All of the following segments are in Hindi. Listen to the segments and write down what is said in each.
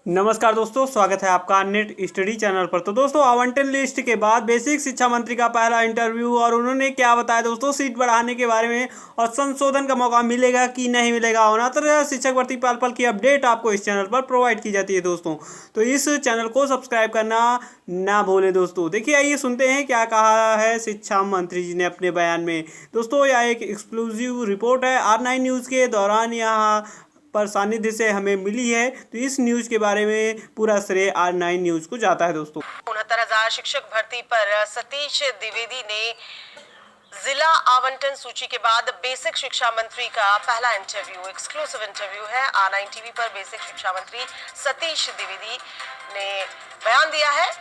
नमस्कार दोस्तों, स्वागत है आपका नेट स्टडी चैनल पर। तो दोस्तों, आवंटन लिस्ट के बाद बेसिक शिक्षा मंत्री का पहला इंटरव्यू, और उन्होंने क्या बताया दोस्तों सीट बढ़ाने के बारे में और संशोधन का मौका मिलेगा कि नहीं मिलेगा। उनहत्तर शिक्षक भर्ती पल पल की अपडेट आपको इस चैनल पर प्रोवाइड की जाती है दोस्तों, तो इस चैनल को सब्सक्राइब करना ना भूलें दोस्तों। देखिए, आइए सुनते हैं क्या कहा है शिक्षा मंत्री जी ने अपने बयान में। दोस्तों, यह एक एक्सक्लूसिव रिपोर्ट है R9 न्यूज़ के दौरान यहाँ पर सानिध्य से हमें मिली है, तो इस न्यूज के बारे में पूरा श्रेय R9 न्यूज को जाता है दोस्तों। 69,000 शिक्षक भर्ती पर सतीश द्विवेदी ने जिला आवंटन सूची के बाद बेसिक शिक्षा मंत्री का पहला इंटरव्यू, एक्सक्लूसिव इंटरव्यू है R9 टीवी पर। बेसिक शिक्षा मंत्री सतीश द्विवेदी ने बयान दिया है,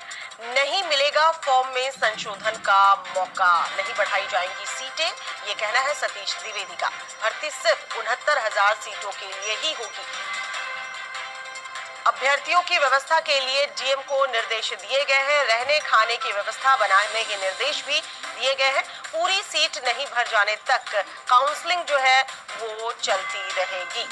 नहीं मिलेगा फॉर्म में संशोधन का मौका, नहीं बढ़ाई जाएंगी सीटें, ये कहना है सतीश द्विवेदी का। भर्ती सिर्फ 69,000 सीटों के लिए ही होगी। अभ्यर्थियों की व्यवस्था के लिए डीएम को निर्देश दिए गए हैं, रहने खाने की व्यवस्था बनाने के निर्देश भी दिए गए हैं। पूरी सीट नहीं भर जाने तक काउंसलिंग जो है वो चलती रहेगी।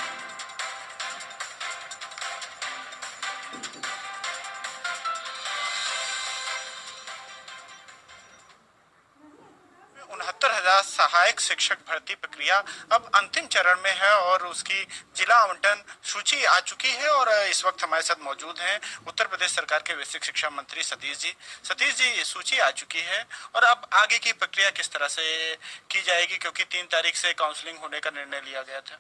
उनहत्तर हजार सहायक शिक्षक भर्ती प्रक्रिया अब अंतिम चरण में है और उसकी जिला आवंटन सूची आ चुकी है। और इस वक्त हमारे साथ मौजूद हैं उत्तर प्रदेश सरकार के बेसिक शिक्षा मंत्री सतीश जी। सतीश जी, सूची आ चुकी है और अब आगे की प्रक्रिया किस तरह से की जाएगी, क्योंकि 3 तारीख से काउंसलिंग होने का निर्णय लिया गया था।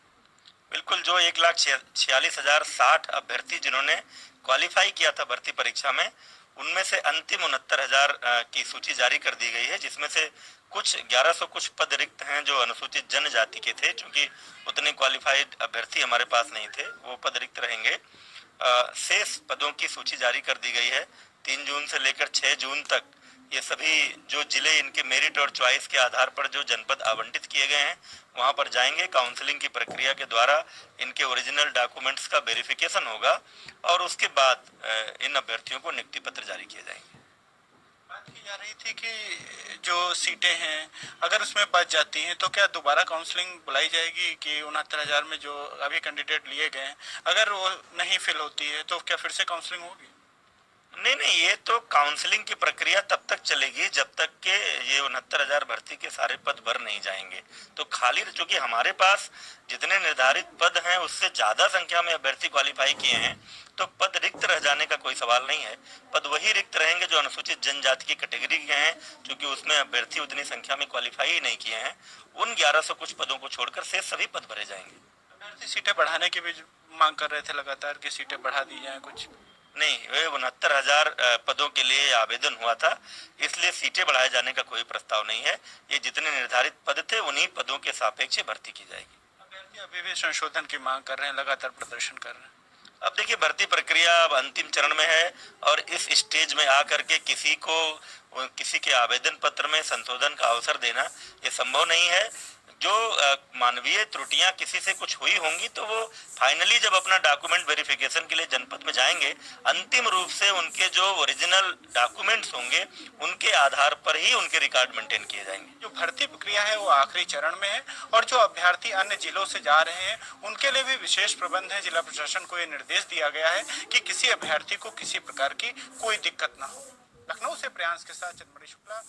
बिल्कुल, जो 1,46,060 अभ्यर्थी जिन्होंने क्वालिफाई किया था भर्ती परीक्षा में, उनमें से अंतिम 69,000 की सूची जारी कर दी गई है, जिसमें से कुछ 1100 कुछ पद रिक्त हैं जो अनुसूचित जनजाति के थे। क्योंकि उतने क्वालिफाइड अभ्यर्थी हमारे पास नहीं थे, वो पद रिक्त रहेंगे। शेष पदों की सूची जारी कर दी गई है। 3 जून से लेकर 6 जून तक ये सभी जो जिले इनके मेरिट और चॉइस के आधार पर जो जनपद आवंटित किए गए हैं, वहां पर जाएंगे। काउंसलिंग की प्रक्रिया के द्वारा इनके ओरिजिनल डॉक्यूमेंट्स का वेरिफिकेशन होगा और उसके बाद इन अभ्यर्थियों को नियुक्ति पत्र जारी किए जाएंगे। बात की जा रही थी कि जो सीटें हैं अगर उसमें बच जाती हैं तो क्या दोबारा काउंसलिंग बुलाई जाएगी, कि 69,000 में जो अभी कैंडिडेट लिए गए हैं अगर वो नहीं फिल होती है तो क्या फिर से काउंसलिंग होगी? नहीं, ये तो काउंसलिंग की प्रक्रिया तब तक चलेगी जब तक के ये 69,000 भर्ती के सारे पद भर नहीं जाएंगे। तो खाली, चूंकि हमारे पास जितने निर्धारित पद हैं उससे ज्यादा संख्या में अभ्यर्थी क्वालिफाई किए हैं, तो पद रिक्त रह जाने का कोई सवाल नहीं है। पद वही रिक्त रहेंगे जो अनुसूचित जनजाति की कैटेगरी के हैं, क्योंकि उसमें अभ्यर्थी उतनी संख्या में क्वालिफाई ही नहीं किए हैं। उन 1100 कुछ पदों को छोड़कर से सभी पद भरे जाएंगे। अभ्यर्थी सीटें बढ़ाने की भी मांग कर रहे थे लगातार कि सीटें बढ़ा दी जाए कुछ। नहीं, वे 69,000 पदों के लिए आवेदन हुआ था, इसलिए सीटें बढ़ाए जाने का कोई प्रस्ताव नहीं है। ये जितने निर्धारित पद थे उन्हीं पदों के सापेक्ष भर्ती की जाएगी। अभ्यर्थी अभी भी संशोधन की मांग कर रहे हैं, लगातार प्रदर्शन कर रहे हैं। अब देखिए, भर्ती प्रक्रिया अब अंतिम चरण में है और इस स्टेज में आकर के किसी के आवेदन पत्र में संशोधन का अवसर देना ये संभव नहीं है। जो मानवीय त्रुटियां किसी से कुछ हुई होंगी तो वो फाइनली जब अपना डॉक्यूमेंट वेरिफिकेशन के लिए जनपद में जाएंगे, अंतिम रूप से उनके जो ओरिजिनल डॉक्यूमेंट्स होंगे उनके आधार पर ही उनके रिकॉर्ड मेंटेन किए जाएंगे। जो भर्ती प्रक्रिया है वो आखिरी चरण में है और जो अभ्यर्थी अन्य जिलों से जा रहे हैं उनके लिए भी विशेष प्रबंध है। जिला प्रशासन को ये निर्देश दिया गया है कि किसी अभ्यर्थी को किसी प्रकार की कोई दिक्कत ना हो। लखनऊ से प्रियांश के साथ चंद्रमणि शुक्ला।